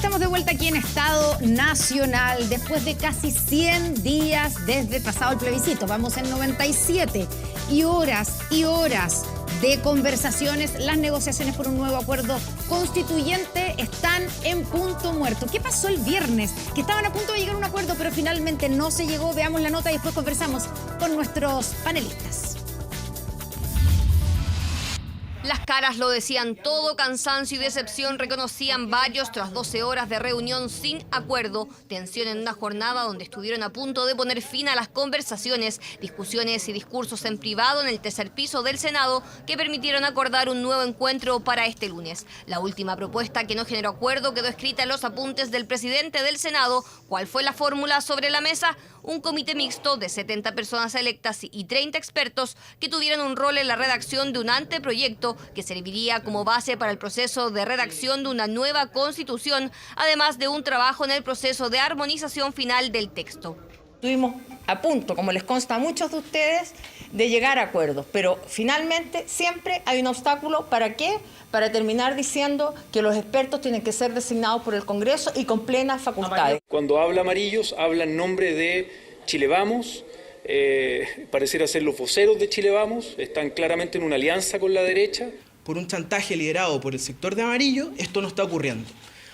Estamos de vuelta aquí en Estado Nacional después de casi 100 días desde pasado el plebiscito. Vamos en 97 y horas de conversaciones. Las negociaciones por un nuevo acuerdo constituyente están en punto muerto. ¿Qué pasó el viernes? Que estaban a punto de llegar a un acuerdo, pero finalmente no se llegó. Veamos la nota y después conversamos con nuestros panelistas. Las caras lo decían todo, cansancio y decepción reconocían varios tras 12 horas de reunión sin acuerdo. Tensión en una jornada donde estuvieron a punto de poner fin a las conversaciones, discusiones y discursos en privado en el tercer piso del Senado que permitieron acordar un nuevo encuentro para este lunes. La última propuesta que no generó acuerdo quedó escrita en los apuntes del presidente del Senado. ¿Cuál fue la fórmula sobre la mesa? Un comité mixto de 70 personas electas y 30 expertos que tuvieran un rol en la redacción de un anteproyecto que serviría como base para el proceso de redacción de una nueva constitución, además de un trabajo en el proceso de armonización final del texto. Estuvimos a punto, como les consta a muchos de ustedes, de llegar a acuerdos, pero finalmente siempre hay un obstáculo. ¿Para qué? Para terminar diciendo que los expertos tienen que ser designados por el Congreso y con plenas facultades. Cuando habla Amarillos, habla en nombre de Chile Vamos, pareciera ser los voceros de Chile Vamos, están claramente en una alianza con la derecha. Por un chantaje liderado por el sector de Amarillo, esto no está ocurriendo.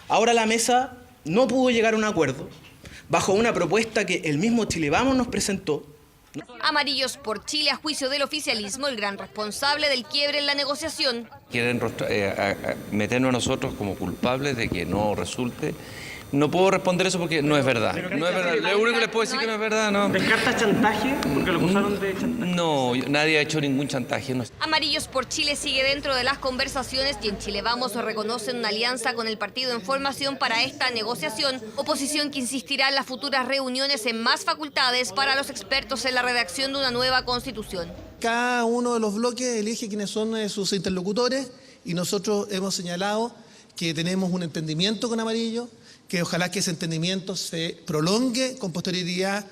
Ahora la mesa no pudo llegar a un acuerdo bajo una propuesta que el mismo Chile Vamos nos presentó. Amarillos por Chile, a juicio del oficialismo, el gran responsable del quiebre en la negociación. Quieren meternos a nosotros como culpables de que no resulte. No puedo responder eso porque no es verdad. No es verdad. Lo único que les puedo decir que no es verdad, ¿no? ¿Descartas chantaje? Porque lo acusaron de chantaje. No, nadie ha hecho ningún chantaje. No. Amarillos por Chile sigue dentro de las conversaciones y en Chile Vamos reconocen una alianza con el partido en formación para esta negociación. Oposición que insistirá en las futuras reuniones en más facultades para los expertos en la redacción de una nueva constitución. Cada uno de los bloques elige quiénes son sus interlocutores y nosotros hemos señalado que tenemos un entendimiento con Amarillo, que ojalá que ese entendimiento se prolongue con posterioridad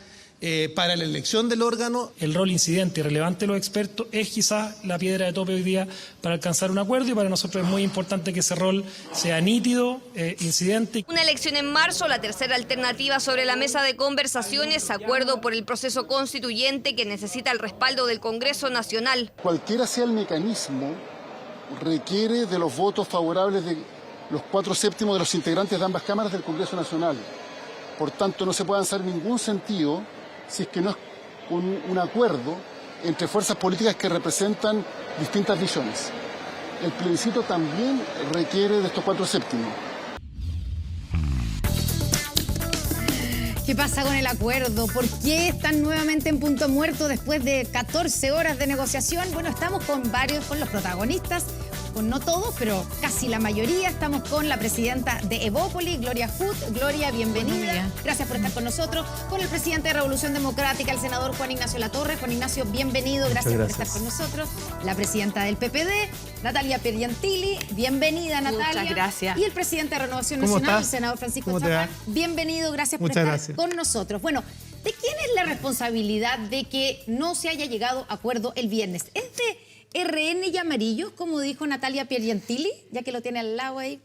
para la elección del órgano. El rol incidente y relevante de los expertos es quizás la piedra de tope hoy día para alcanzar un acuerdo y para nosotros es muy importante que ese rol sea nítido, incidente. Una elección en marzo, la tercera alternativa sobre la mesa de conversaciones, acuerdo por el proceso constituyente que necesita el respaldo del Congreso Nacional. Cualquiera sea el mecanismo, requiere de los votos favorables de los 4/7 de los integrantes de ambas cámaras del Congreso Nacional. Por tanto, no se puede avanzar en ningún sentido si es que no es con un acuerdo entre fuerzas políticas que representan distintas visiones. El plebiscito también requiere de estos 4/7. ¿Qué pasa con el acuerdo? ¿Por qué están nuevamente en punto muerto después de 14 horas de negociación? Bueno, estamos con los protagonistas, con no todos, pero casi la mayoría. Estamos con la presidenta de Evópoli, Gloria Hood. Gloria, bienvenida. Gracias por estar con nosotros. Con el presidente de Revolución Democrática, el senador Juan Ignacio Latorre. Juan Ignacio, bienvenido. Gracias por estar con nosotros. La presidenta del PPD, Natalia Piergentili. Bienvenida, Natalia. Muchas gracias. Y el presidente de Renovación Nacional, el senador Francisco Chapán. Bienvenido, gracias por estar con nosotros. Bueno, ¿de quién es la responsabilidad de que no se haya llegado a acuerdo el viernes? ¿Es de RN y Amarillos, como dijo Natalia Piergentili, ya que lo tiene al lado ahí?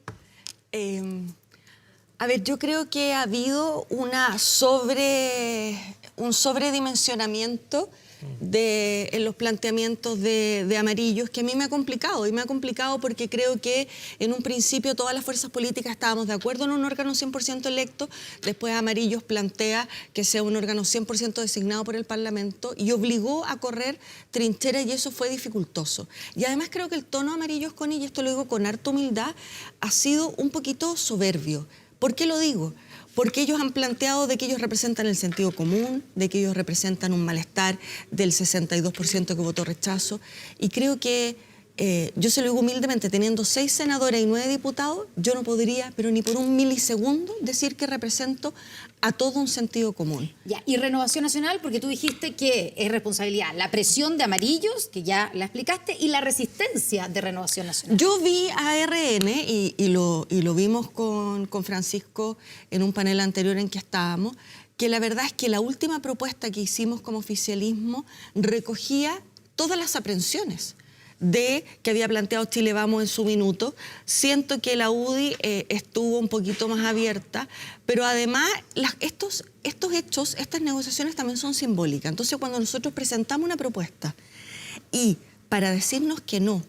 A ver, yo creo que ha habido un sobredimensionamiento en los planteamientos de Amarillos, que a mí me ha complicado, y me ha complicado porque creo que en un principio todas las fuerzas políticas estábamos de acuerdo en un órgano 100% electo, después Amarillos plantea que sea un órgano 100% designado por el Parlamento y obligó a correr trincheras y eso fue dificultoso. Y además creo que el tono Amarillos, Connie, y esto lo digo con harta humildad, ha sido un poquito soberbio. ¿Por qué lo digo? Porque ellos han planteado de que ellos representan el sentido común, de que ellos representan un malestar del 62% que votó rechazo. Y creo que, yo se lo digo humildemente, teniendo 6 senadores y 9 diputados, yo no podría, pero ni por un milisegundo, decir que represento a todo un sentido común. Ya, y Renovación Nacional, porque tú dijiste que es responsabilidad la presión de Amarillos, que ya la explicaste, y la resistencia de Renovación Nacional. Yo vi a RN y lo vimos con Francisco en un panel anterior en que estábamos, que la verdad es que la última propuesta que hicimos como oficialismo recogía todas las aprensiones que había planteado Chile Vamos en su minuto. Siento que la UDI estuvo un poquito más abierta, pero además estos hechos, estas negociaciones también son simbólicas. Entonces, cuando nosotros presentamos una propuesta y para decirnos que no,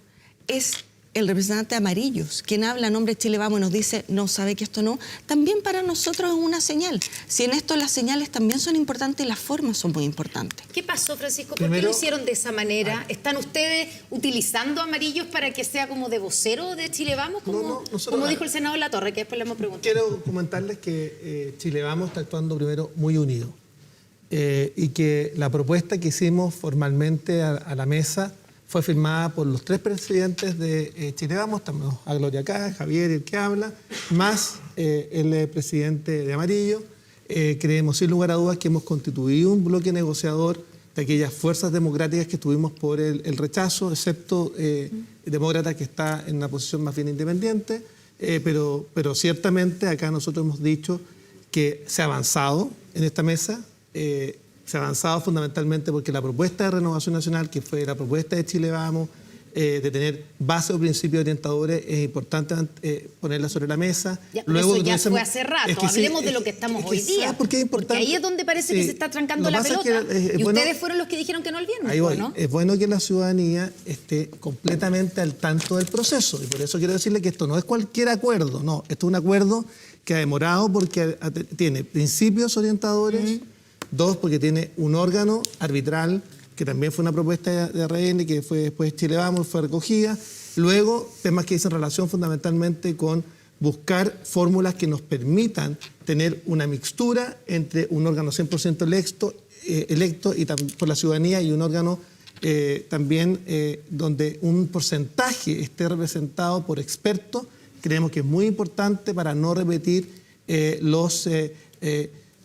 es el representante de Amarillos, quien habla a nombre de Chile Vamos y nos dice, no, sabe que esto no, también para nosotros es una señal. Si en esto las señales también son importantes y las formas son muy importantes. ¿Qué pasó, Francisco? ¿Por qué lo hicieron de esa manera? ¿Están ustedes utilizando Amarillos para que sea como de vocero de Chile Vamos? Como dijo el senador Latorre, que después le hemos preguntado. Quiero comentarles que Chile Vamos está actuando primero muy unido y que la propuesta que hicimos formalmente a la mesa fue firmada por los 3 presidentes de Chile Vamos, estamos a Gloria acá, Javier, el que habla, más el presidente de Amarillo. Creemos sin lugar a dudas que hemos constituido un bloque negociador de aquellas fuerzas democráticas que estuvimos por el rechazo, excepto Demócrata, que está en una posición más bien independiente, pero ciertamente acá nosotros hemos dicho que se ha avanzado en esta mesa. Se ha avanzado fundamentalmente porque la propuesta de Renovación Nacional, que fue la propuesta de Chile Vamos, de tener base o principios orientadores, es importante ponerla sobre la mesa. Ya, luego eso ya fue hace rato. Hablemos de lo que estamos hoy día. ¿Por qué es importante? Porque ahí es donde parece que se está trancando la pelota. Y ustedes fueron los que dijeron que no el viernes. Ahí voy. ¿No? Es bueno que la ciudadanía esté completamente al tanto del proceso. Y por eso quiero decirle que esto no es cualquier acuerdo. No, esto es un acuerdo que ha demorado porque tiene principios orientadores. 2, porque tiene un órgano arbitral, que también fue una propuesta de RN, que fue después Chile Vamos, fue recogida. Luego, temas que dicen relación fundamentalmente con buscar fórmulas que nos permitan tener una mixtura entre un órgano 100% electo y por la ciudadanía y un órgano también donde un porcentaje esté representado por expertos. Creemos que es muy importante para no repetir los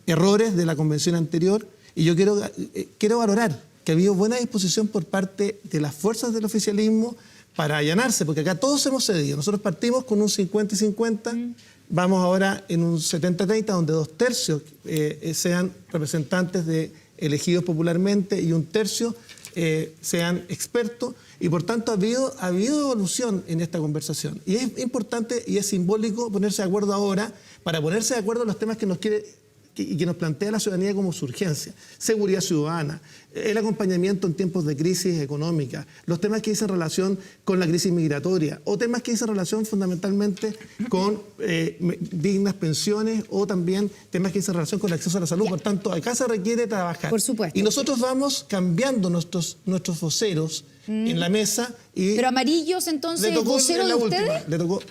errores de la convención anterior, y yo quiero valorar que ha habido buena disposición por parte de las fuerzas del oficialismo para allanarse, porque acá todos hemos cedido. Nosotros partimos con un 50 y 50, vamos ahora en un 70-30, donde 2/3 sean representantes elegidos popularmente y 1/3 sean expertos, y por tanto ha habido evolución en esta conversación. Y es importante y es simbólico ponerse de acuerdo ahora para ponerse de acuerdo en los temas que nos plantea la ciudadanía como su urgencia: seguridad ciudadana, el acompañamiento en tiempos de crisis económica, los temas que dicen relación con la crisis migratoria, o temas que dicen relación fundamentalmente con dignas pensiones, o también temas que dicen relación con el acceso a la salud. Por tanto, acá se requiere trabajar. Por supuesto. Y nosotros vamos cambiando nuestros voceros en la mesa. Pero Amarillos, entonces, ¿vocero de ustedes? Le tocó.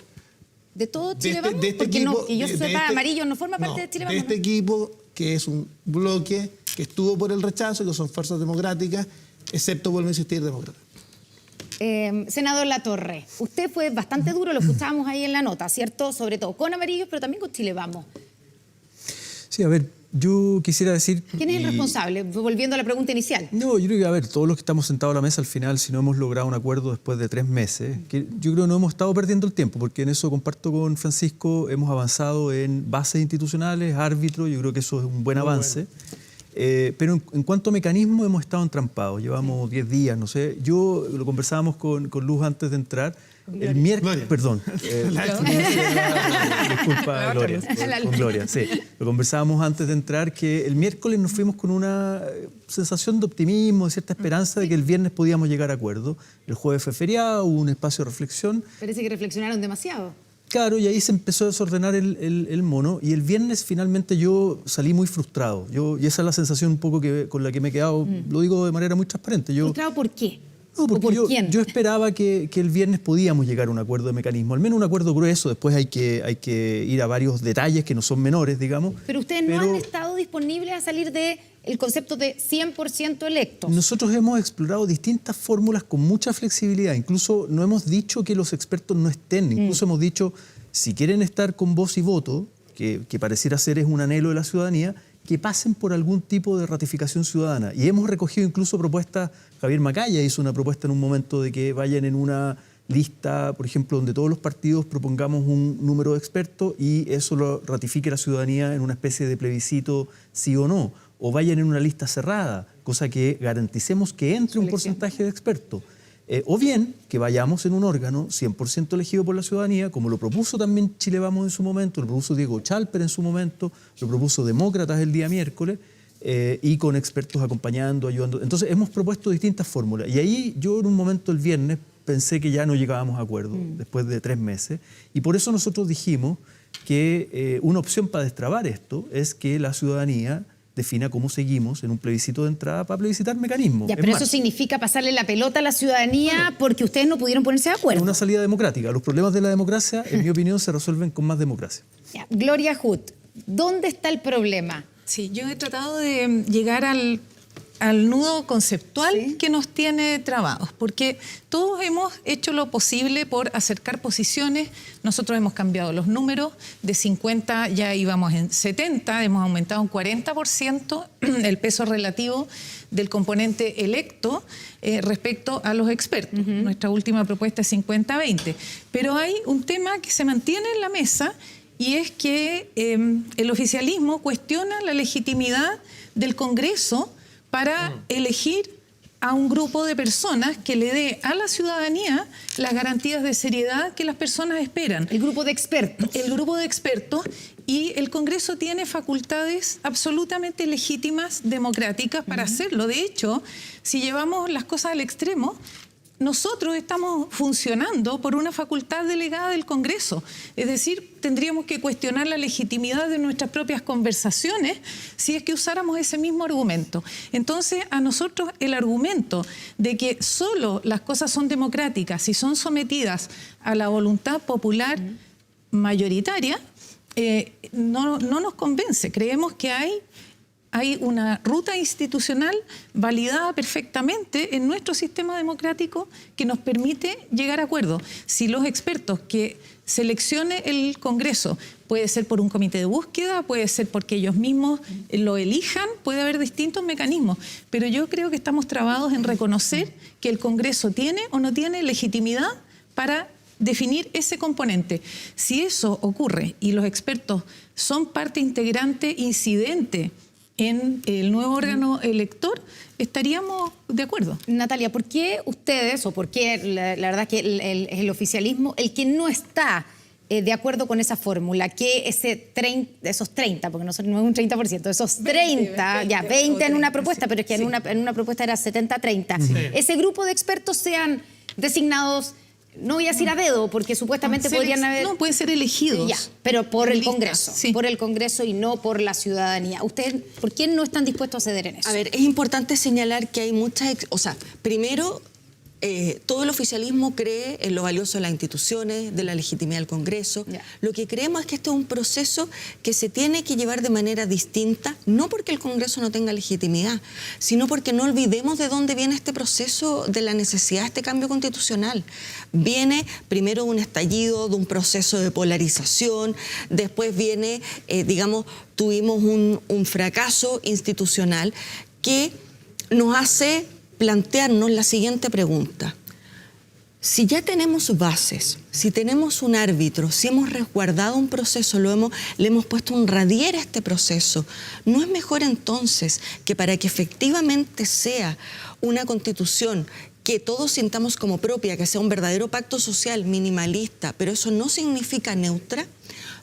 ¿De todo Chile Vamos? Porque que yo sepa, Amarillo no forma parte de Chile Vamos. De este equipo, que es un bloque que estuvo por el rechazo, que son fuerzas democráticas, excepto, vuelvo a insistir, demócratas. Senador Latorre, usted fue bastante duro, lo escuchábamos ahí en la nota, ¿cierto? Sobre todo con Amarillos, pero también con Chile Vamos. Sí, a ver, yo quisiera decir... ¿Quién es el responsable? Volviendo a la pregunta inicial. No, yo creo que, a ver, todos los que estamos sentados a la mesa al final, si no hemos logrado un acuerdo después de 3 meses, que yo creo que no hemos estado perdiendo el tiempo, porque en eso comparto con Francisco, hemos avanzado en bases institucionales, árbitros, yo creo que eso es un buen avance. Bueno. Pero en cuanto a mecanismo, hemos estado entrampados, llevamos 10 días, no sé. Yo lo conversábamos con Luz antes de entrar. El miércoles, perdón, disculpa, Gloria, con Gloria, sí. Lo conversábamos antes de entrar, que el miércoles nos fuimos con una sensación de optimismo, de cierta esperanza de que el viernes podíamos llegar a acuerdo. El jueves fue feriado, hubo un espacio de reflexión. Parece que reflexionaron demasiado. Claro, y ahí se empezó a desordenar el mono, y el viernes finalmente yo salí muy frustrado. Y esa es la sensación un poco con la que me he quedado, lo digo de manera muy transparente. ¿Frustrado por qué? No, porque yo esperaba que el viernes podíamos llegar a un acuerdo de mecanismo, al menos un acuerdo grueso. Después hay que ir a varios detalles que no son menores, digamos. Pero ustedes no han estado disponibles a salir del concepto de 100% electos. Nosotros hemos explorado distintas fórmulas con mucha flexibilidad. Incluso no hemos dicho que los expertos no estén. Incluso hemos dicho, si quieren estar con voz y voto, que pareciera ser es un anhelo de la ciudadanía, que pasen por algún tipo de ratificación ciudadana. Y hemos recogido incluso propuestas. Javier Macaya hizo una propuesta en un momento de que vayan en una lista, por ejemplo, donde todos los partidos propongamos un número de expertos y eso lo ratifique la ciudadanía en una especie de plebiscito sí o no. O vayan en una lista cerrada, cosa que garanticemos que entre un porcentaje de expertos. O bien que vayamos en un órgano 100% elegido por la ciudadanía, como lo propuso también Chile Vamos en su momento, lo propuso Diego Chalper en su momento, lo propuso Demócratas el día miércoles, y con expertos acompañando, ayudando. Entonces hemos propuesto distintas fórmulas. Y ahí yo en un momento el viernes pensé que ya no llegábamos a acuerdo después de 3 meses. Y por eso nosotros dijimos que una opción para destrabar esto es que la ciudadanía defina cómo seguimos en un plebiscito de entrada para plebiscitar mecanismos. Ya, pero eso significa pasarle la pelota a la ciudadanía porque ustedes no pudieron ponerse de acuerdo. Es una salida democrática. Los problemas de la democracia, en mi opinión, se resuelven con más democracia. Ya, Gloria Huth, ¿dónde está el problema? Sí, yo he tratado de llegar al nudo conceptual que nos tiene trabados, porque todos hemos hecho lo posible por acercar posiciones. Nosotros hemos cambiado los números, de 50 ya íbamos en 70, hemos aumentado un 40% el peso relativo del componente electo respecto a los expertos. Nuestra última propuesta es 50-20. Pero hay un tema que se mantiene en la mesa y es que el oficialismo cuestiona la legitimidad del Congreso para elegir a un grupo de personas que le dé a la ciudadanía las garantías de seriedad que las personas esperan. El grupo de expertos. El grupo de expertos, y el Congreso tiene facultades absolutamente legítimas, democráticas para hacerlo. De hecho, si llevamos las cosas al extremo, nosotros estamos funcionando por una facultad delegada del Congreso. Es decir, tendríamos que cuestionar la legitimidad de nuestras propias conversaciones si es que usáramos ese mismo argumento. Entonces, a nosotros el argumento de que solo las cosas son democráticas si son sometidas a la voluntad popular mayoritaria, no nos convence. Creemos que hay una ruta institucional validada perfectamente en nuestro sistema democrático que nos permite llegar a acuerdos. Si los expertos que seleccione el Congreso, puede ser por un comité de búsqueda, puede ser porque ellos mismos lo elijan, puede haber distintos mecanismos, pero yo creo que estamos trabados en reconocer que el Congreso tiene o no tiene legitimidad para definir ese componente. Si eso ocurre y los expertos son parte integrante, incidente en el nuevo órgano elector, estaríamos de acuerdo. Natalia, ¿por qué ustedes, o por qué la verdad que el oficialismo, el que no está de acuerdo con esa fórmula, que esos 30, porque no es un 30%, esos 30, 20 en una propuesta, pero es que en una propuesta era 70-30, ese grupo de expertos sean designados, no voy a decir a dedo, porque supuestamente podrían haber... No, pueden ser elegidos. Ya, pero por el Congreso. Por el Congreso y no por la ciudadanía. ¿Ustedes por qué no están dispuestos a ceder en eso? A ver, es importante señalar que hay muchas... primero, todo el oficialismo cree en lo valioso de las instituciones, de la legitimidad del Congreso. Ya. Lo que creemos es que este es un proceso que se tiene que llevar de manera distinta, no porque el Congreso no tenga legitimidad, sino porque no olvidemos de dónde viene este proceso de la necesidad de este cambio constitucional. Viene primero un estallido, de un proceso de polarización, después viene, tuvimos un fracaso institucional que nos hace plantearnos la siguiente pregunta. Si ya tenemos bases, si tenemos un árbitro, si hemos resguardado un proceso, le hemos puesto un radier a este proceso, ¿no es mejor entonces que para que efectivamente sea una constitución que todos sintamos como propia, que sea un verdadero pacto social minimalista, pero eso no significa neutra,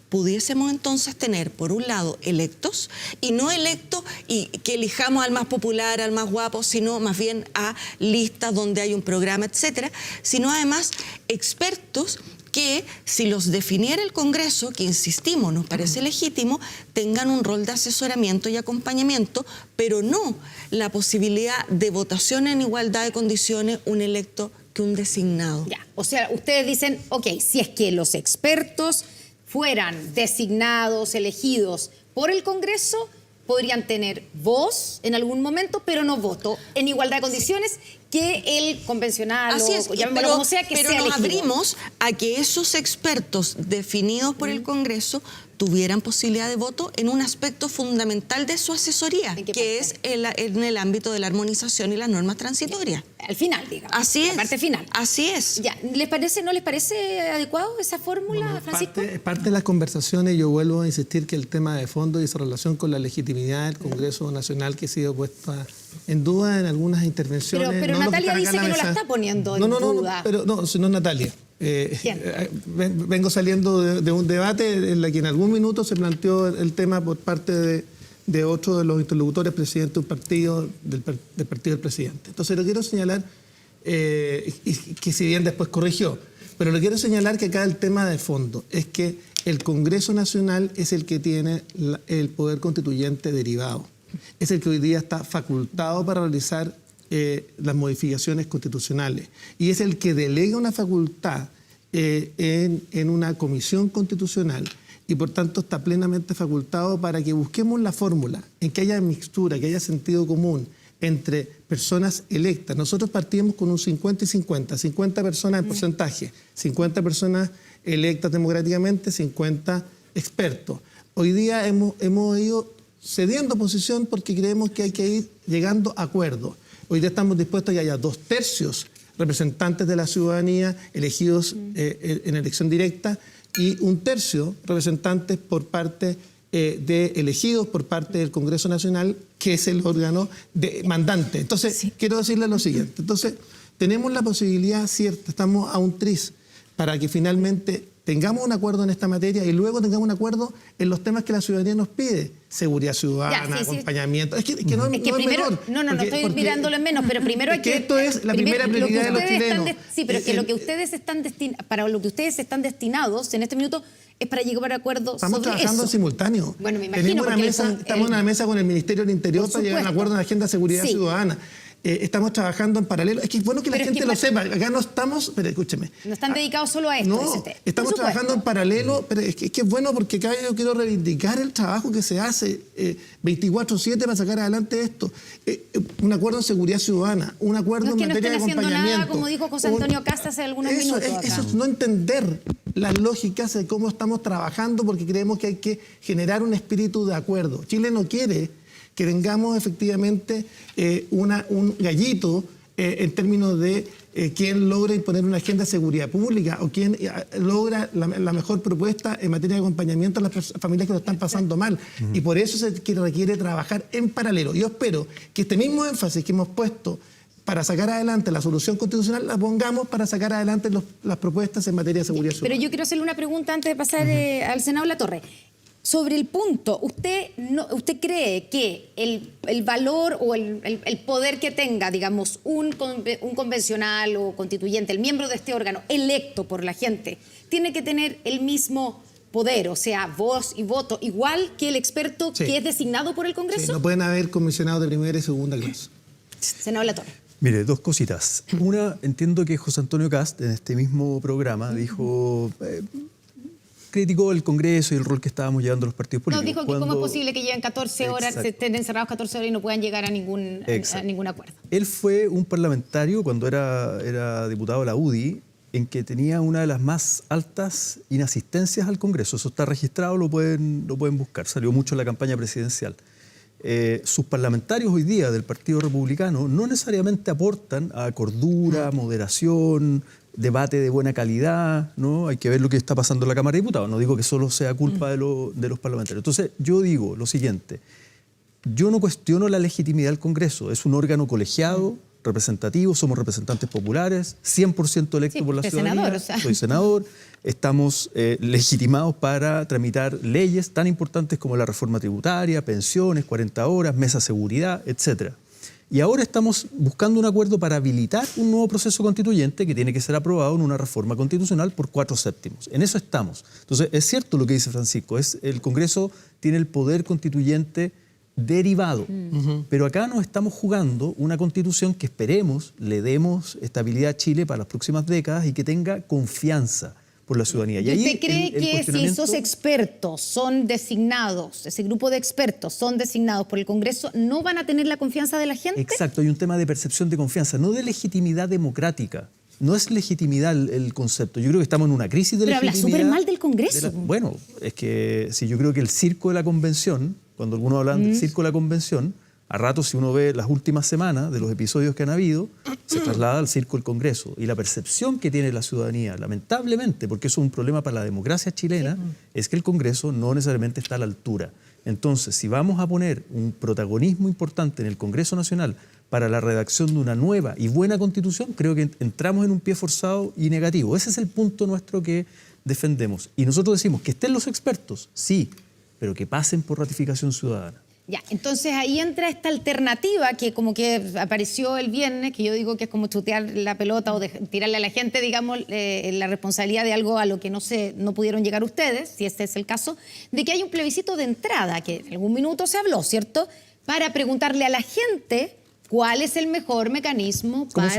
pudiésemos entonces tener, por un lado, electos, y no electos y que elijamos al más popular, al más guapo, sino más bien a listas donde hay un programa, etcétera, sino además expertos que, si los definiera el Congreso, que insistimos, nos parece legítimo, tengan un rol de asesoramiento y acompañamiento, pero no la posibilidad de votación en igualdad de condiciones, un electo que un designado. Ya, o sea, ustedes dicen, ok, si es que los expertos fueran designados, elegidos por el Congreso, podrían tener voz en algún momento, pero no voto en igualdad de condiciones que el convencional. Así es, pero, como sea que pero sea nos elegido. abrimos a que esos expertos definidos por el Congreso tuvieran posibilidad de voto en un aspecto fundamental de su asesoría, que es en el ámbito de la armonización y las normas transitorias. Al final, digamos. Así es. La parte final. Así es. Ya, ¿no les parece adecuado esa fórmula, Francisco? Parte de las conversaciones, yo vuelvo a insistir que el tema de fondo y esa relación con la legitimidad del Congreso Nacional que ha sido puesta en duda en algunas intervenciones. Pero no Natalia lo que está dice acá que en no la mesa. está poniendo en duda. Pero no es Natalia. Vengo saliendo de un debate en la que en algún minuto se planteó el tema por parte de otro de los interlocutores presidente de un partido, del partido del presidente. Entonces lo quiero señalar, y que si bien después corrigió, pero lo quiero señalar que acá el tema de fondo es que el Congreso Nacional es el que tiene el poder constituyente derivado. Es el que hoy día está facultado para realizar las modificaciones constitucionales. Y es el que delega una facultad en una comisión constitucional y por tanto está plenamente facultado para que busquemos la fórmula en que haya mixtura, que haya sentido común entre personas electas. Nosotros partimos con un 50 y 50, 50 personas en porcentaje, 50 personas electas democráticamente, 50 expertos. Hoy día hemos ido cediendo posición porque creemos que hay que ir llegando a acuerdos. Hoy día estamos dispuestos a que haya 2/3 representantes de la ciudadanía elegidos en elección directa y 1/3 representantes por parte elegidos por parte del Congreso Nacional, que es el órgano mandante. Entonces, quiero decirle lo siguiente. Entonces, tenemos la posibilidad cierta, estamos a un tris, para que finalmente tengamos un acuerdo en esta materia y luego tengamos un acuerdo en los temas que la ciudadanía nos pide. Seguridad ciudadana, acompañamiento. Es que no es menor. No estoy mirándolo en menos, pero primero hay que... esto es la primera prioridad de los chilenos. Sí, pero que lo que ustedes para lo que ustedes están destinados en este minuto es para llegar a acuerdos Estamos sobre trabajando en simultáneo. Bueno, me imagino. Estamos en una mesa con el Ministerio del Interior para llegar a un acuerdo en la agenda de seguridad ciudadana. Estamos trabajando en paralelo. Es que es bueno que la gente lo sepa. Acá no estamos... Pero escúcheme. No están dedicados solo a esto. No, estamos trabajando en paralelo, pero es que es bueno porque acá yo quiero reivindicar el trabajo que se hace 24/7 para sacar adelante esto. Un acuerdo en seguridad ciudadana, un acuerdo en materia de acompañamiento. Nada, como dijo José Antonio Casta hace algunos minutos. Eso es no entender las lógicas de cómo estamos trabajando porque creemos que hay que generar un espíritu de acuerdo. Chile no quiere que tengamos efectivamente un gallito en términos de quién logra imponer una agenda de seguridad pública o quién logra la mejor propuesta en materia de acompañamiento a las familias que lo están pasando mal. Y por eso se requiere trabajar en paralelo. Yo espero que este mismo énfasis que hemos puesto para sacar adelante la solución constitucional, la pongamos para sacar adelante las propuestas en materia de seguridad ciudadana. Pero yo quiero hacerle una pregunta antes de pasar al Senado Latorre. Sobre el punto, ¿usted cree que el valor o el poder que tenga, digamos, un convencional o constituyente, el miembro de este órgano electo por la gente, tiene que tener el mismo poder, o sea, voz y voto, igual que el experto que es designado por el Congreso? Sí, no pueden haber comisionados de primera y segunda clase. Senador Latorre. Mire, dos cositas. Una, entiendo que José Antonio Cast, en este mismo programa, dijo... criticó el Congreso y el rol que estábamos llevando los partidos políticos. No, dijo que cómo es posible que lleven 14 horas, estén encerrados 14 horas y no puedan llegar a ningún acuerdo. Él fue un parlamentario cuando era diputado de la UDI, en que tenía una de las más altas inasistencias al Congreso. Eso está registrado, lo pueden buscar. Salió mucho en la campaña presidencial. Sus parlamentarios hoy día del Partido Republicano no necesariamente aportan a cordura, moderación, debate de buena calidad, ¿no? Hay que ver lo que está pasando en la Cámara de Diputados. No digo que solo sea culpa de los parlamentarios. Entonces, yo digo lo siguiente. Yo no cuestiono la legitimidad del Congreso. Es un órgano colegiado, representativo, somos representantes populares, 100% electos por la ciudadanía. Senador, o sea. Soy senador. Estamos legitimados para tramitar leyes tan importantes como la reforma tributaria, pensiones, 40 horas, mesa de seguridad, etcétera. Y ahora estamos buscando un acuerdo para habilitar un nuevo proceso constituyente que tiene que ser aprobado en una reforma constitucional por 4/7. En eso estamos. Entonces, es cierto lo que dice Francisco, el Congreso tiene el poder constituyente derivado, pero acá nos estamos jugando una constitución que esperemos le demos estabilidad a Chile para las próximas décadas y que tenga confianza por la ciudadanía. ¿Y usted cree que si esos expertos son designados, ese grupo de expertos son designados por el Congreso, no van a tener la confianza de la gente? Exacto, hay un tema de percepción de confianza, no de legitimidad democrática. No es legitimidad el concepto. Yo creo que estamos en una crisis de legitimidad. Pero habla súper mal del Congreso. Bueno, es que si yo creo que el circo de la convención, cuando algunos hablan del circo de la convención, A ratos, si uno ve las últimas semanas de los episodios que han habido, se traslada al circo del Congreso. Y la percepción que tiene la ciudadanía, lamentablemente, porque eso es un problema para la democracia chilena, es que el Congreso no necesariamente está a la altura. Entonces, si vamos a poner un protagonismo importante en el Congreso Nacional para la redacción de una nueva y buena Constitución, creo que entramos en un pie forzado y negativo. Ese es el punto nuestro que defendemos. Y nosotros decimos que estén los expertos, sí, pero que pasen por ratificación ciudadana. Ya, entonces ahí entra esta alternativa que como que apareció el viernes, que yo digo que es como chutear la pelota o tirarle a la gente, digamos, la responsabilidad de algo a lo que no pudieron llegar ustedes, si este es el caso, de que hay un plebiscito de entrada, que en algún minuto se habló, ¿cierto?, para preguntarle a la gente cuál es el mejor mecanismo para...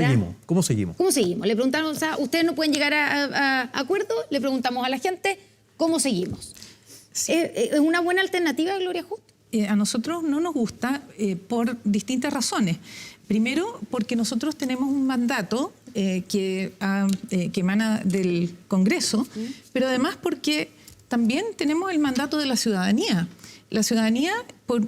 ¿Cómo seguimos? ¿Cómo seguimos? Le preguntamos, o sea, ustedes no pueden llegar a acuerdo, le preguntamos a la gente cómo seguimos. Sí. ¿Es una buena alternativa, Gloria Hood? A nosotros no nos gusta por distintas razones. Primero, porque nosotros tenemos un mandato que emana del Congreso, pero además porque también tenemos el mandato de la ciudadanía. La ciudadanía,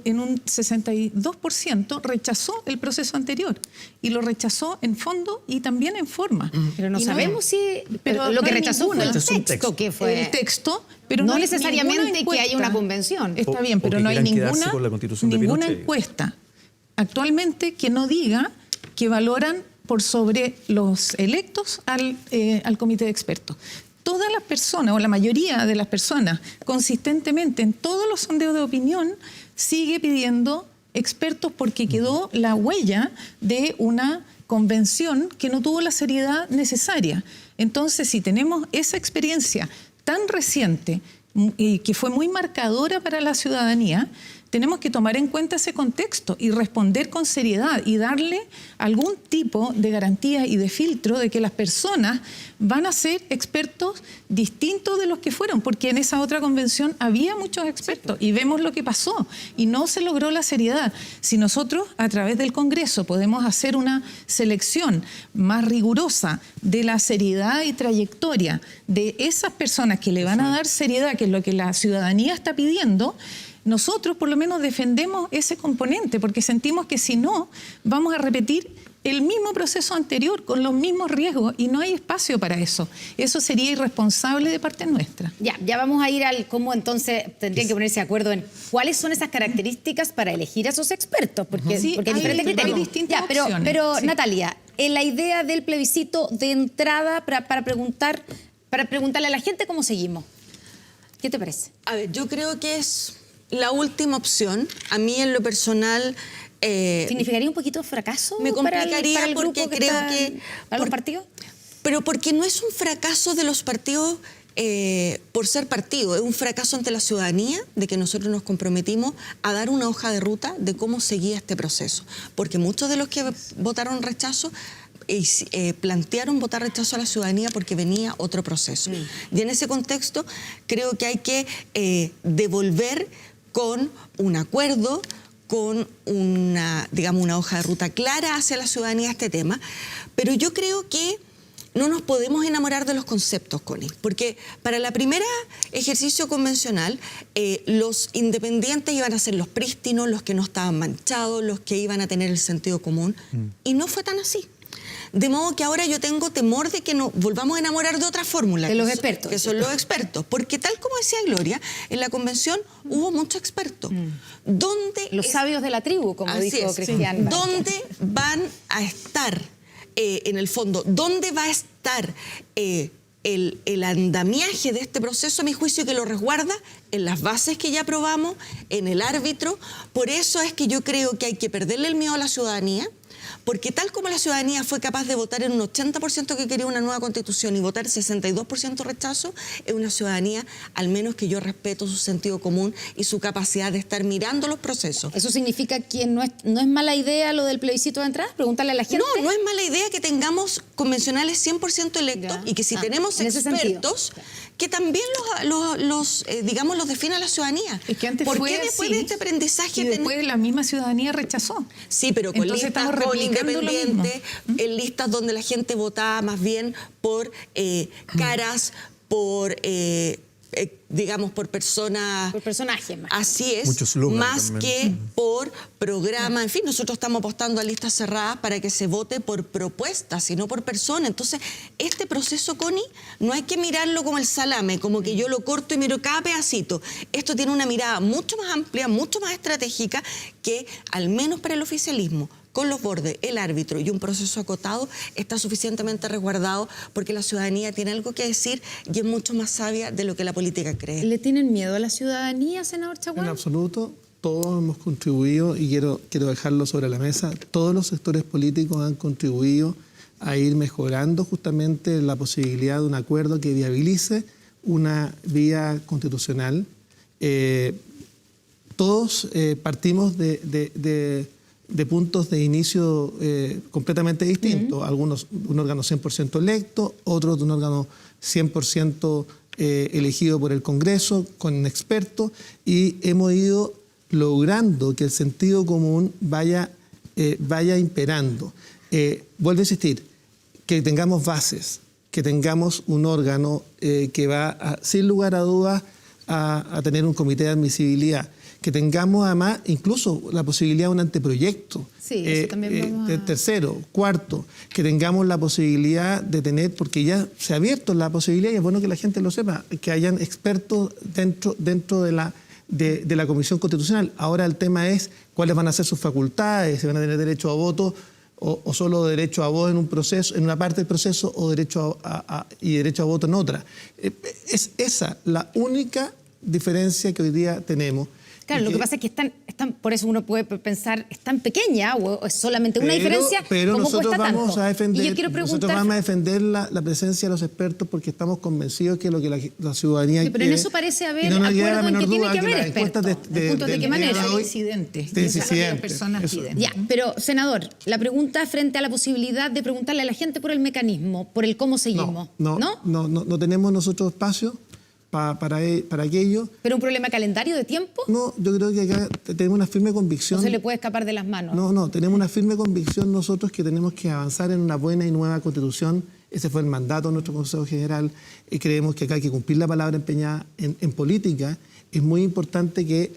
en un 62%, rechazó el proceso anterior y lo rechazó en fondo y también en forma. Pero no sabemos si... Pero lo que rechazó fue el texto, que fue... El texto, pero no necesariamente que haya una convención. Está bien, pero no hay ninguna encuesta actualmente que no diga que valoran por sobre los electos al comité de expertos. Todas las personas, o la mayoría de las personas, consistentemente en todos los sondeos de opinión, sigue pidiendo expertos porque quedó la huella de una convención que no tuvo la seriedad necesaria. Entonces, si tenemos esa experiencia tan reciente y que fue muy marcadora para la ciudadanía, tenemos que tomar en cuenta ese contexto y responder con seriedad y darle algún tipo de garantía y de filtro de que las personas van a ser expertos distintos de los que fueron, porque en esa otra convención había muchos expertos y vemos lo que pasó y no se logró la seriedad. Si nosotros a través del Congreso podemos hacer una selección más rigurosa de la seriedad y trayectoria de esas personas que le van a dar seriedad, que es lo que la ciudadanía está pidiendo, nosotros por lo menos defendemos ese componente, porque sentimos que si no, vamos a repetir el mismo proceso anterior con los mismos riesgos y no hay espacio para eso. Eso sería irresponsable de parte nuestra. Ya vamos a ir al cómo entonces tendrían que ponerse de acuerdo en cuáles son esas características para elegir a esos expertos, porque hay diferentes criterios. Distintas opciones. Pero sí. Natalia, en la idea del plebiscito de entrada para preguntarle a la gente cómo seguimos, ¿qué te parece? A ver, yo creo que es la última opción. A mí en lo personal... ¿Significaría un poquito fracaso? Me complicaría para el porque creo que... ¿Para los partidos? Pero porque no es un fracaso de los partidos por ser partido, es un fracaso ante la ciudadanía de que nosotros nos comprometimos a dar una hoja de ruta de cómo seguía este proceso. Porque muchos de los que votaron rechazo plantearon votar rechazo a la ciudadanía porque venía otro proceso. Y en ese contexto creo que hay que devolver con un acuerdo, con una hoja de ruta clara hacia la ciudadanía este tema. Pero yo creo que no nos podemos enamorar de los conceptos, Connie, porque para la primera ejercicio convencional los independientes iban a ser los prístinos, los que no estaban manchados, los que iban a tener el sentido común, y no fue tan así. De modo que ahora yo tengo temor de que nos volvamos a enamorar de otra fórmula. De los expertos. Que son los expertos. Porque tal como decía Gloria, en la convención hubo muchos expertos. Los sabios de la tribu, como dijo Cristian. ¿Dónde van a estar, en el fondo, dónde va a estar el andamiaje de este proceso, a mi juicio, que lo resguarda? En las bases que ya aprobamos, en el árbitro. Por eso es que yo creo que hay que perderle el miedo a la ciudadanía, porque tal como la ciudadanía fue capaz de votar en un 80% que quería una nueva constitución y votar 62% rechazo, es una ciudadanía, al menos que yo respeto su sentido común y su capacidad de estar mirando los procesos. ¿Eso significa que no es mala idea lo del plebiscito de entrada? Pregúntale a la gente. No es mala idea que tengamos convencionales 100% electos y que si tenemos expertos, que también los defina la ciudadanía. Es que antes ¿Por fue qué después así, de este aprendizaje? Y después la misma ciudadanía rechazó. Sí, pero con entonces listas estamos independientes, en listas donde la gente votaba más bien por caras, por digamos, por personas... Por personajes más. Así es, Mucho slogan más también. que por programa. En fin, nosotros estamos apostando a listas cerradas para que se vote por propuestas y no por personas. Entonces, este proceso, Connie, no hay que mirarlo como el salame, como que yo lo corto y miro cada pedacito. Esto tiene una mirada mucho más amplia, mucho más estratégica, que al menos para el oficialismo, con los bordes, el árbitro y un proceso acotado, está suficientemente resguardado porque la ciudadanía tiene algo que decir y es mucho más sabia de lo que la política cree. ¿Le tienen miedo a la ciudadanía, senador Chaguán? En absoluto, todos hemos contribuido y quiero dejarlo sobre la mesa. Todos los sectores políticos han contribuido a ir mejorando justamente la posibilidad de un acuerdo que viabilice una vía constitucional. Todos partimos de puntos de inicio completamente distintos. Algunos de un órgano 100% electo, otros de un órgano 100% elegido por el Congreso, con expertos, y hemos ido logrando que el sentido común vaya imperando. Vuelvo a insistir, que tengamos bases, que tengamos un órgano que va, sin lugar a dudas, a tener un comité de admisibilidad, que tengamos además incluso la posibilidad de un anteproyecto. Sí, eso también vamos a... Tercero, cuarto, que tengamos la posibilidad de tener, porque ya se ha abierto la posibilidad, y es bueno que la gente lo sepa, que hayan expertos dentro de la Comisión Constitucional. Ahora el tema es cuáles van a ser sus facultades, si van a tener derecho a voto o solo derecho a voto en un proceso, en una parte del proceso, o derecho a voto en otra. Es esa la única diferencia que hoy día tenemos. Claro, lo que pasa es que están, por eso uno puede pensar, es tan pequeña o es solamente una diferencia, pero ¿cómo nosotros cuesta vamos tanto? a defender, Y yo quiero preguntar, nosotros vamos a defender la presencia de los expertos porque estamos convencidos que lo que la ciudadanía pero quiere, en eso parece haber y no nos acuerdo queda la en menor que tiene duda que haber las encuestas expertos. ¿De punto de qué manera? Incidentes. De Eso es lo que las incidentes. personas Eso. piden. Ya, pero senador, la pregunta frente a la posibilidad de preguntarle a la gente por el mecanismo, por el cómo seguimos, No tenemos nosotros espacio para aquello. ¿Pero un problema de calendario de tiempo? No, yo creo que acá tenemos una firme convicción. ¿No se le puede escapar de las manos? No, tenemos una firme convicción nosotros que tenemos que avanzar en una buena y nueva Constitución. Ese fue el mandato de nuestro Consejo General. Creemos que acá hay que cumplir la palabra empeñada en política. Es muy importante que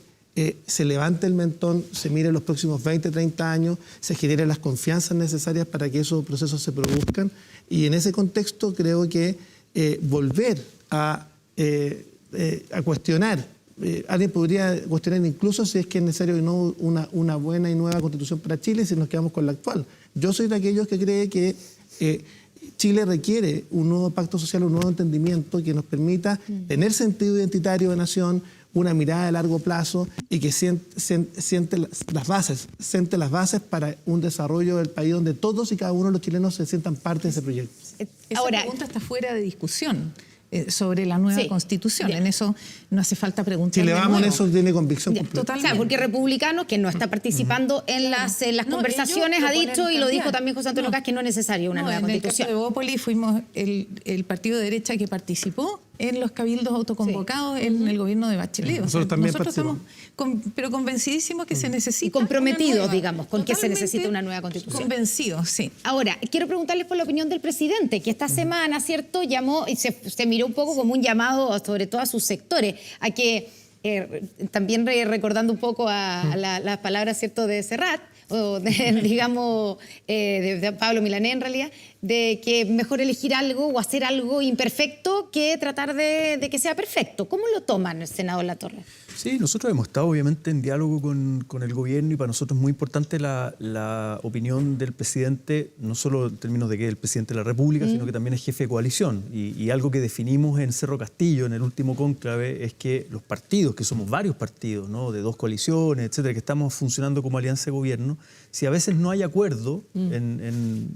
se levante el mentón, se mire los próximos 20, 30 años, se generen las confianzas necesarias para que esos procesos se produzcan. Y en ese contexto creo que volver a cuestionar. Alguien podría cuestionar incluso si es que es necesario no una buena y nueva Constitución para Chile si nos quedamos con la actual. Yo soy de aquellos que cree que Chile requiere un nuevo pacto social, un nuevo entendimiento que nos permita tener sentido identitario de nación, una mirada de largo plazo y que siente las bases para un desarrollo del país donde todos y cada uno de los chilenos se sientan parte de ese proyecto. Esa pregunta está fuera de discusión sobre la nueva Constitución. En eso no hace falta preguntar. Si le vamos en eso, tiene convicción completa. Totalmente. O sea, porque Republicanos, que no está participando en las conversaciones, ha dicho, y lo dijo también José Antonio Kast, que no es necesaria una nueva Constitución. En el caso de Bópoli fuimos el partido de derecha que participó en los cabildos autoconvocados en el gobierno de Bachelet. Nosotros también estamos pero convencidísimos que se necesita. Y comprometidos, digamos, con que se necesita una nueva Constitución. Convencidos, sí. Ahora, quiero preguntarles por la opinión del presidente, que esta semana, ¿cierto?, llamó y se miró un poco como un llamado, sobre todo a sus sectores, a que, también recordando un poco a las palabras, ¿cierto?, de Serrat, o digamos, de Pablo Milanés en realidad, de que mejor elegir algo o hacer algo imperfecto que tratar de que sea perfecto. ¿Cómo lo toman el senador Latorre? Sí, nosotros hemos estado obviamente en diálogo con el gobierno y para nosotros es muy importante la opinión del presidente, no solo en términos de que es el presidente de la República, sino que también es jefe de coalición. Y algo que definimos en Cerro Castillo, en el último cónclave, es que los partidos, que somos varios partidos, ¿no?, de dos coaliciones, etcétera, que estamos funcionando como alianza de gobierno, si a veces no hay acuerdo en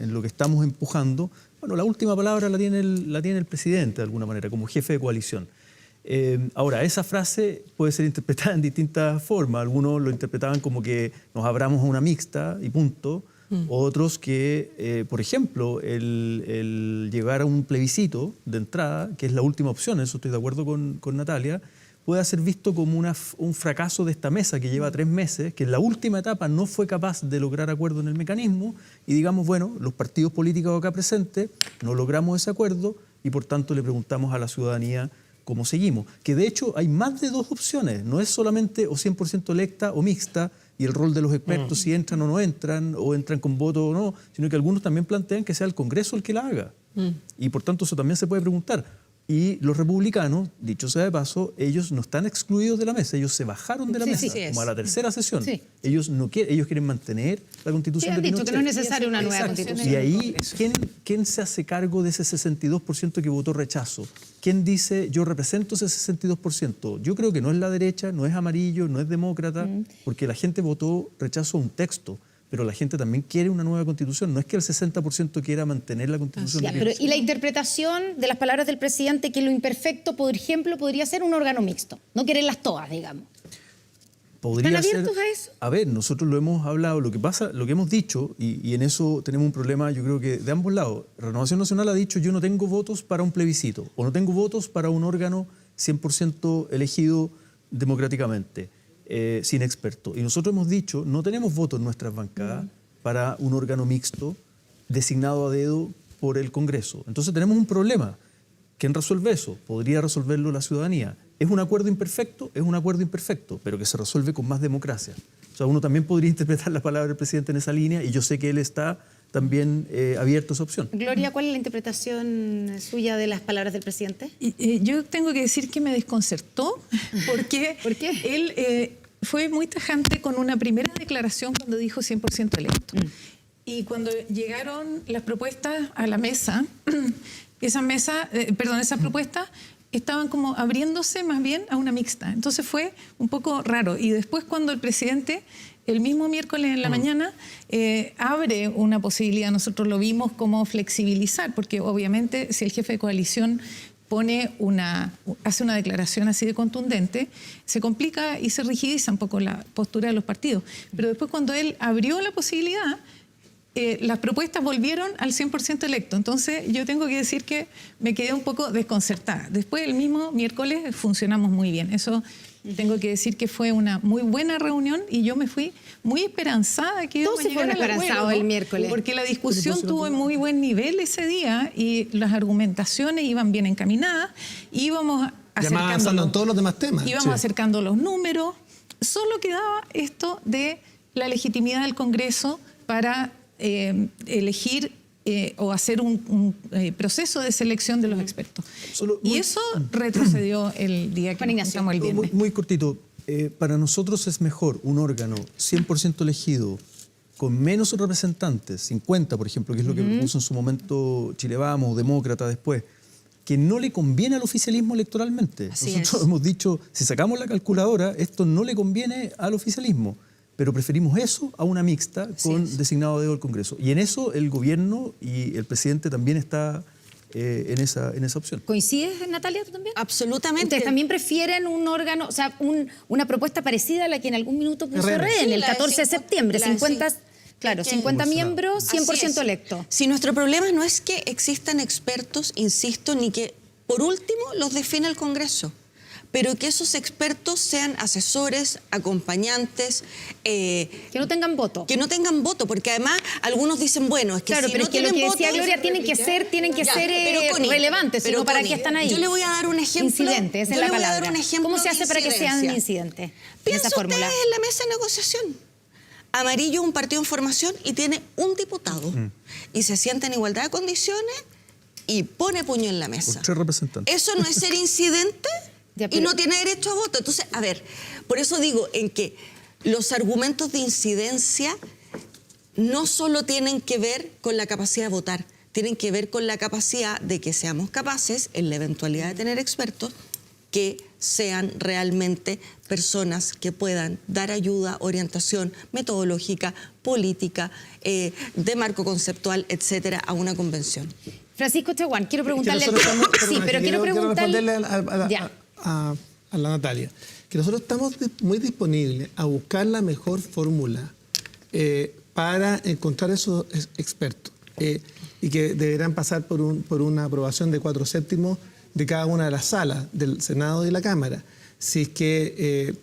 lo que estamos empujando, bueno, la última palabra la tiene el presidente de alguna manera, como jefe de coalición. Ahora, esa frase puede ser interpretada en distintas formas. Algunos lo interpretaban como que nos abramos a una mixta y punto. Otros que, por ejemplo, el llegar a un plebiscito de entrada, que es la última opción, eso estoy de acuerdo con Natalia, puede ser visto como un fracaso de esta mesa que lleva 3 meses, que en la última etapa no fue capaz de lograr acuerdo en el mecanismo y digamos, bueno, los partidos políticos acá presentes no logramos ese acuerdo y por tanto le preguntamos a la ciudadanía cómo seguimos. Que de hecho hay más de 2 opciones, no es solamente o 100% electa o mixta, y el rol de los expertos si entran o no entran, o entran con voto o no, sino que algunos también plantean que sea el Congreso el que la haga. Y por tanto eso también se puede preguntar. Y los republicanos, dicho sea de paso, ellos no están excluidos de la mesa, ellos se bajaron de la mesa, como a la tercera sesión. Sí. Ellos quieren mantener la Constitución de Pinochet. Pinochet. Que no es necesaria una nueva Constitución. Y ahí, ¿quién se hace cargo de ese 62% que votó rechazo? ¿Quién dice, yo represento ese 62%? Yo creo que no es la derecha, no es amarillo, no es demócrata, porque la gente votó rechazo a un texto. Pero la gente también quiere una nueva Constitución. No es que el 60% quiera mantener la Constitución. Y la interpretación de las palabras del presidente, que lo imperfecto, por ejemplo, podría ser un órgano mixto. No quererlas todas, digamos. ¿Están abiertos a eso? A ver, nosotros lo hemos hablado. Lo que pasa, lo que hemos dicho, y en eso tenemos un problema, yo creo que de ambos lados. Renovación Nacional ha dicho, yo no tengo votos para un plebiscito, o no tengo votos para un órgano 100% elegido democráticamente. Sin expertos. Y nosotros hemos dicho, no tenemos votos en nuestras bancadas para un órgano mixto designado a dedo por el Congreso. Entonces tenemos un problema. ¿Quién resuelve eso? Podría resolverlo la ciudadanía. ¿Es un acuerdo imperfecto? Es un acuerdo imperfecto, pero que se resuelve con más democracia. O sea, uno también podría interpretar la palabra del presidente en esa línea, y yo sé que él está también abierto a esa opción. Gloria, ¿cuál es la interpretación suya de las palabras del presidente? Yo tengo que decir que me desconcertó, porque ¿Por qué? Él fue muy tajante con una primera declaración cuando dijo 100% electo. Y cuando llegaron las propuestas a la mesa, esas propuestas estaban como abriéndose más bien a una mixta. Entonces fue un poco raro. Y después cuando el presidente, el mismo miércoles en la mañana, abre una posibilidad, nosotros lo vimos como flexibilizar, porque obviamente si el jefe de coalición hace una declaración así de contundente, se complica y se rigidiza un poco la postura de los partidos. Pero después cuando él abrió la posibilidad, las propuestas volvieron al 100% electo. Entonces yo tengo que decir que me quedé un poco desconcertada. Después el mismo miércoles funcionamos muy bien. Eso tengo que decir que fue una muy buena reunión, y yo me fui muy esperanzada que íbamos a llegar al acuerdo, el miércoles. porque la discusión tuvo muy buen nivel ese día y las argumentaciones iban bien encaminadas, íbamos avanzando en todos los demás temas. Íbamos acercando los números. Solo quedaba esto de la legitimidad del Congreso para elegir o hacer un proceso de selección de los expertos. Y eso retrocedió el día que nos juntamos el viernes. Muy cortito. Para nosotros es mejor un órgano 100% elegido, con menos representantes, 50 por ejemplo, que es lo que propuso en su momento Chile Vamos, o Demócrata después, que no le conviene al oficialismo electoralmente. Nosotros hemos dicho, si sacamos la calculadora, esto no le conviene al oficialismo. Pero preferimos eso a una mixta con designado a dedo del Congreso. Y en eso el gobierno y el presidente también está en esa opción. ¿Coincides, Natalia, tú también? Absolutamente. ¿Ustedes también prefieren un órgano, o sea, una propuesta parecida a la que en algún minuto puso Rehn, el 14 de septiembre? 50 miembros, 100% electos. Si nuestro problema no es que existan expertos, insisto, ni que, por último, los define el Congreso, pero que esos expertos sean asesores, acompañantes. Que no tengan voto. Que no tengan voto, porque además algunos dicen, bueno, es que claro, si pero no es que tienen lo que voto... decía Gloria, tienen que ser relevantes, sino para qué están ahí. Yo le voy a dar un ejemplo. Incidente, esa es la palabra. ¿Cómo se hace para que sean incidentes? Piensa ustedes en la mesa de negociación. Amarillo es un partido en formación y tiene un diputado. Y se sienta en igualdad de condiciones y pone puño en la mesa. Con 3 representantes. ¿Eso no es ser incidente? Y no tiene derecho a voto. Entonces, a ver, por eso digo en que los argumentos de incidencia no solo tienen que ver con la capacidad de votar, tienen que ver con la capacidad de que seamos capaces, en la eventualidad de tener expertos, que sean realmente personas que puedan dar ayuda, orientación metodológica, política, de marco conceptual, etcétera, a una convención. Francisco Chaguán, quiero preguntarle quiero responderle a la Natalia, que nosotros estamos muy disponibles a buscar la mejor fórmula para encontrar esos expertos y que deberán pasar por una aprobación de 4/7 de cada una de las salas del Senado y la Cámara. Si es que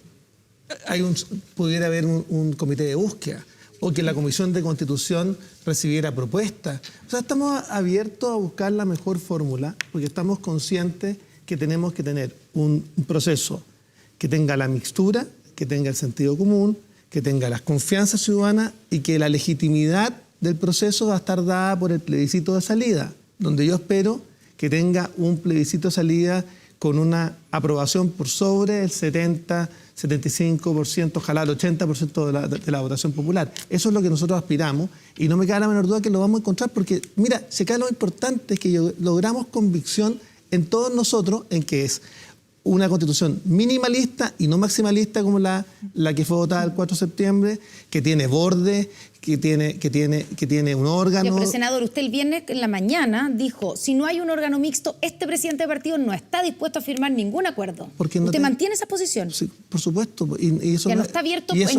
pudiera haber un comité de búsqueda, o que la Comisión de Constitución recibiera propuestas. O sea, estamos abiertos a buscar la mejor fórmula, porque estamos conscientes que tenemos que tener un proceso que tenga la mixtura, que tenga el sentido común, que tenga las confianzas ciudadanas y que la legitimidad del proceso va a estar dada por el plebiscito de salida, donde yo espero que tenga un plebiscito de salida con una aprobación por sobre el 70, 75%, ojalá el 80% de la votación popular. Eso es lo que nosotros aspiramos y no me queda la menor duda que lo vamos a encontrar porque, mira, si acá lo importante es que logramos convicción en todos nosotros en que es una constitución minimalista y no maximalista como la que fue votada el 4 de septiembre, que tiene borde, que tiene un órgano. Sí, pero senador, usted el viernes en la mañana dijo, si no hay un órgano mixto, este presidente de partido no está dispuesto a firmar ningún acuerdo. ¿Usted mantiene esa posición? Sí, por supuesto. Y eso ya no está abierto bajo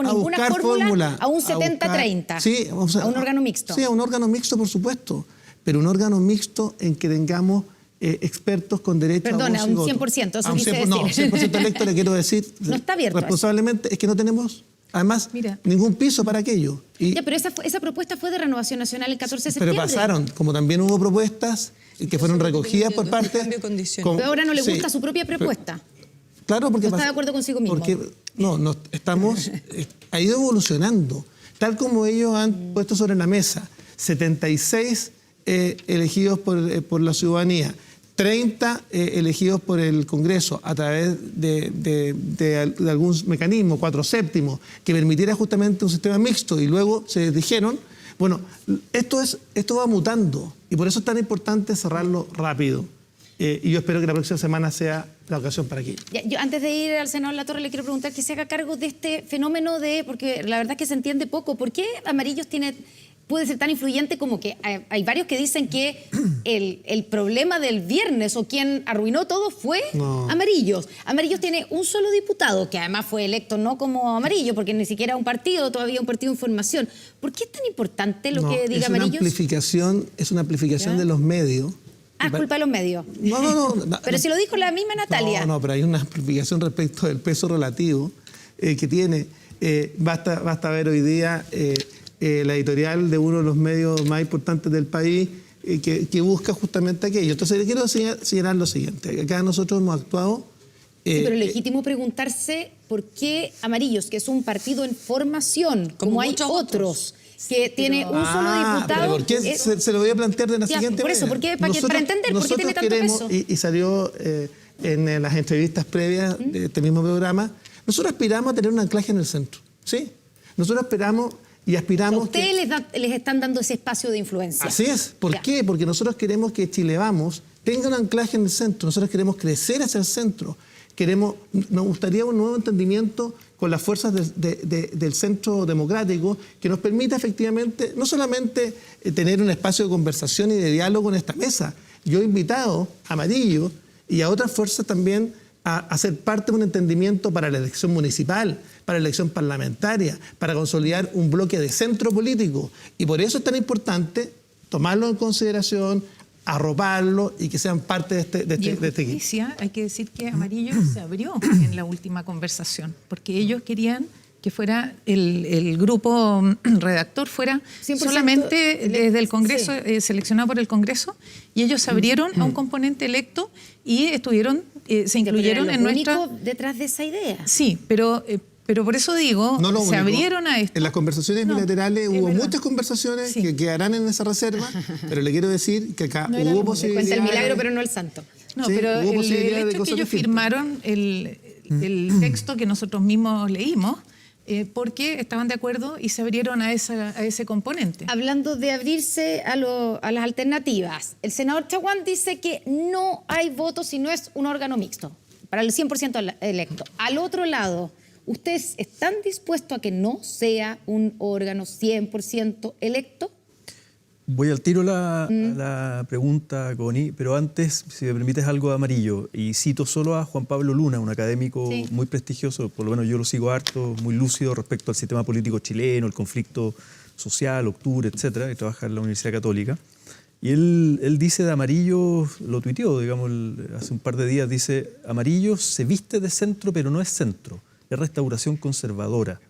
ninguna fórmula a un 70-30. Sí, a un órgano mixto. Sí, a un órgano mixto, por supuesto. Pero un órgano mixto en que tengamos expertos con derecho a voz y voto. Perdona, un 100%, eso quise decir. No, 100% electo le quiero decir. No está abierto. Responsablemente, es que no tenemos, además, ningún piso para aquello. Ya, pero esa propuesta fue de Renovación Nacional el 14 de septiembre. Pero pasaron, como también hubo propuestas que fueron recogidas por parte... Pero ahora no le gusta su propia propuesta. Claro, porque... No está de acuerdo consigo mismo. Porque, ha ido evolucionando. Tal como ellos han puesto sobre la mesa 76 elegidos por la ciudadanía, 30 elegidos por el Congreso a través de algún mecanismo, 4/7, que permitiera justamente un sistema mixto y luego se dijeron, bueno, esto va mutando y por eso es tan importante cerrarlo rápido. Y yo espero que la próxima semana sea la ocasión para aquello. Yo antes de ir al senador Latorre le quiero preguntar que se haga cargo de este fenómeno porque la verdad es que se entiende poco. ¿Por qué Amarillos puede ser tan influyente como que hay varios que dicen que el problema del viernes o quien arruinó todo fue Amarillos? Amarillos tiene un solo diputado, que además fue electo no como Amarillo, porque ni siquiera un partido, todavía un partido en formación. ¿Por qué es tan importante lo que diga Amarillos? Es una amplificación de los medios. Es culpa de los medios. No. Pero si lo dijo la misma Natalia. No, pero hay una amplificación respecto del peso relativo que tiene. Basta ver hoy día... la editorial de uno de los medios más importantes del país que busca justamente aquello. Entonces, le quiero señalar lo siguiente. Acá nosotros hemos actuado... sí, pero es legítimo preguntarse por qué Amarillos, que es un partido en formación, como hay otros, que tiene un solo diputado... ¿Por qué se lo voy a plantear de la siguiente manera? Por eso, para entender por qué tiene tanto peso. Y salió en las entrevistas previas de este mismo programa, nosotros aspiramos a tener un anclaje en el centro. ¿Sí? Nosotros esperamos... Y aspiramos. Ustedes les están dando ese espacio de influencia. Así es. ¿Por qué? Porque nosotros queremos que Chile Vamos tenga un anclaje en el centro. Nosotros queremos crecer hacia el centro. Nos gustaría un nuevo entendimiento con las fuerzas del centro democrático que nos permita efectivamente no solamente tener un espacio de conversación y de diálogo en esta mesa. Yo he invitado a Amarillo y a otras fuerzas también a ser parte de un entendimiento para la elección municipal, para la elección parlamentaria, para consolidar un bloque de centro político. Y por eso es tan importante tomarlo en consideración, arroparlo y que sean parte de este equipo. Hay que decir que Amarillo se abrió en la última conversación, porque ellos querían que fuera el grupo redactor fuera solamente desde el Congreso, seleccionado por el Congreso, y ellos se abrieron a un componente electo y se incluyeron en nuestra... detrás de esa idea. Sí, pero por eso digo, se abrieron a esto. En las conversaciones bilaterales hubo muchas conversaciones que quedarán en esa reserva, pero le quiero decir que acá hubo posibilidades... Cuenta el milagro, pero no el santo. No, pero el hecho que ellos firmaron el texto que nosotros mismos leímos, porque estaban de acuerdo y se abrieron a ese componente. Hablando de abrirse a las alternativas, el senador Chaguán dice que no hay votos si no es un órgano mixto, para el 100% electo. Al otro lado, ¿ustedes están dispuestos a que no sea un órgano 100% electo? Voy al tiro a la pregunta, Connie, pero antes, si me permites, algo de Amarillo. Y cito solo a Juan Pablo Luna, un académico muy prestigioso, por lo menos yo lo sigo harto, muy lúcido respecto al sistema político chileno, el conflicto social, octubre, etcétera, que trabaja en la Universidad Católica. Y él dice de Amarillo, lo tuiteó, digamos, hace un par de días, dice, Amarillo se viste de centro, pero no es centro, es restauración conservadora.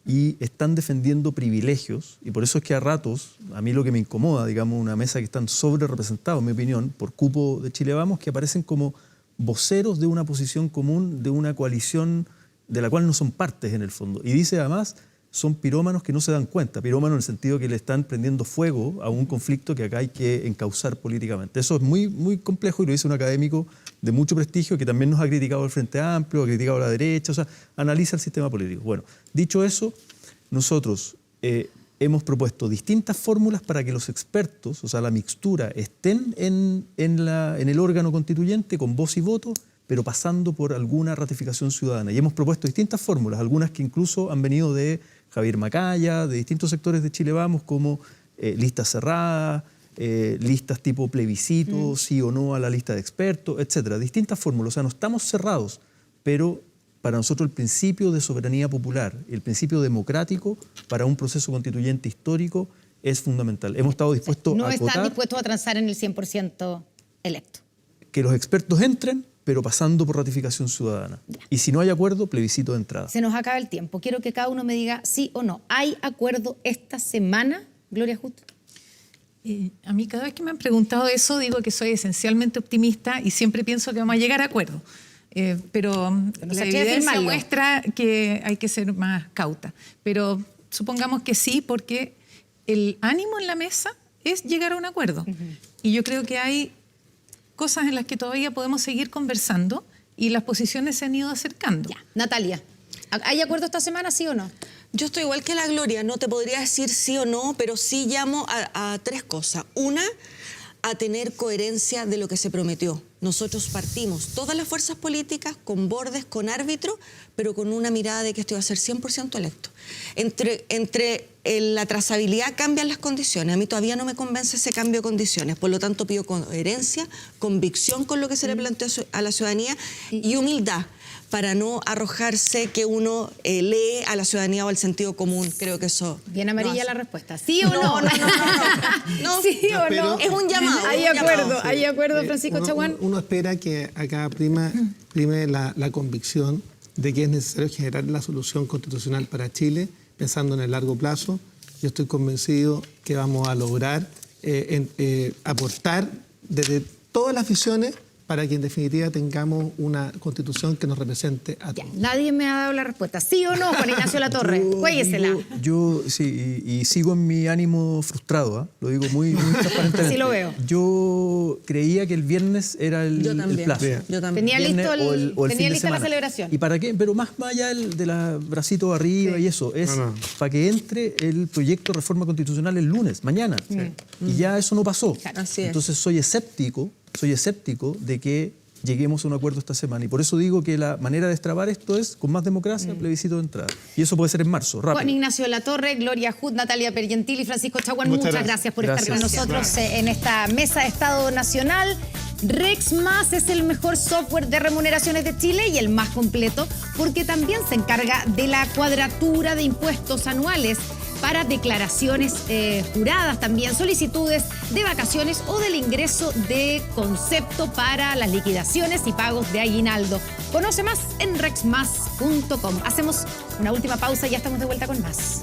y están defendiendo privilegios, y por eso es que a ratos, a mí lo que me incomoda, digamos, una mesa que están sobre representados, en mi opinión, por cupo de Chile Vamos, que aparecen como voceros de una posición común, de una coalición de la cual no son partes en el fondo. Y dice además, son pirómanos que no se dan cuenta, pirómanos en el sentido que le están prendiendo fuego a un conflicto que acá hay que encauzar políticamente. Eso es muy, muy complejo y lo dice un académico de mucho prestigio que también nos ha criticado el Frente Amplio, ha criticado a la derecha, o sea, analiza el sistema político. Bueno, dicho eso, nosotros hemos propuesto distintas fórmulas para que los expertos, o sea, la mixtura, estén en el órgano constituyente con voz y voto, pero pasando por alguna ratificación ciudadana. Y hemos propuesto distintas fórmulas, algunas que incluso han venido de Javier Macaya, de distintos sectores de Chile Vamos, como listas cerradas, listas tipo plebiscito, sí o no a la lista de expertos, etcétera. Distintas fórmulas, o sea, no estamos cerrados, pero para nosotros el principio de soberanía popular, el principio democrático para un proceso constituyente histórico es fundamental. Hemos estado dispuestos no a acotar, están dispuestos a transar en el 100% electo. Que los expertos entren, pero pasando por ratificación ciudadana. Ya. Y si no hay acuerdo, plebiscito de entrada. Se nos acaba el tiempo. Quiero que cada uno me diga sí o no. ¿Hay acuerdo esta semana, Gloria Hood? A mí cada vez que me han preguntado eso digo que soy esencialmente optimista y siempre pienso que vamos a llegar a acuerdo. Pero la evidencia muestra que hay que ser más cauta. Pero supongamos que sí, porque el ánimo en la mesa es llegar a un acuerdo. Y yo creo que hay cosas en las que todavía podemos seguir conversando y las posiciones se han ido acercando. Ya. Natalia, ¿hay acuerdo esta semana, sí o no? Yo estoy igual que la Gloria, no te podría decir sí o no, pero sí llamo a tres cosas. Una, a tener coherencia de lo que se prometió. Nosotros partimos, todas las fuerzas políticas, con bordes, con árbitro, pero con una mirada de que esto va a ser 100% electo. Entre la trazabilidad cambian las condiciones. A mí todavía no me convence ese cambio de condiciones. Por lo tanto, pido coherencia, convicción con lo que se le planteó a la ciudadanía y humildad para no arrojarse que uno lee a la ciudadanía o al sentido común. Creo que eso... Bien amarilla la respuesta. ¿Sí o no? No. ¿Sí o no? Es un llamado. ¿Hay acuerdo, Francisco Chaguán? Uno espera que acá prime la convicción de que es necesario generar la solución constitucional para Chile, pensando en el largo plazo. Yo estoy convencido que vamos a lograr aportar desde todas las visiones para que en definitiva tengamos una constitución que nos represente a todos. Nadie me ha dado la respuesta. ¿Sí o no, Juan Ignacio Latorre? Juéguesela. Yo sí, y sigo en mi ánimo frustrado, ¿eh? Lo digo muy transparentemente. Sí lo veo. Yo creía que el viernes era el plazo. Yo también. Tenía listo tenía lista la celebración. ¿Y para qué? Pero más allá de la bracito arriba y eso, es para que entre el proyecto de reforma constitucional el lunes, mañana. Y ya eso no pasó. Así es. Entonces soy escéptico de que lleguemos a un acuerdo esta semana. Y por eso digo que la manera de destrabar esto es con más democracia, plebiscito de entrada. Y eso puede ser en marzo, rápido. Juan Ignacio Latorre, Gloria Hood, Natalia Pergentil y Francisco Chaguán, muchas gracias por estar con nosotros en esta mesa de Estado Nacional. RexMás es el mejor software de remuneraciones de Chile y el más completo porque también se encarga de la cuadratura de impuestos anuales para declaraciones juradas, también solicitudes de vacaciones o del ingreso de concepto para las liquidaciones y pagos de aguinaldo. Conoce más en rexmas.com. Hacemos una última pausa y ya estamos de vuelta con más.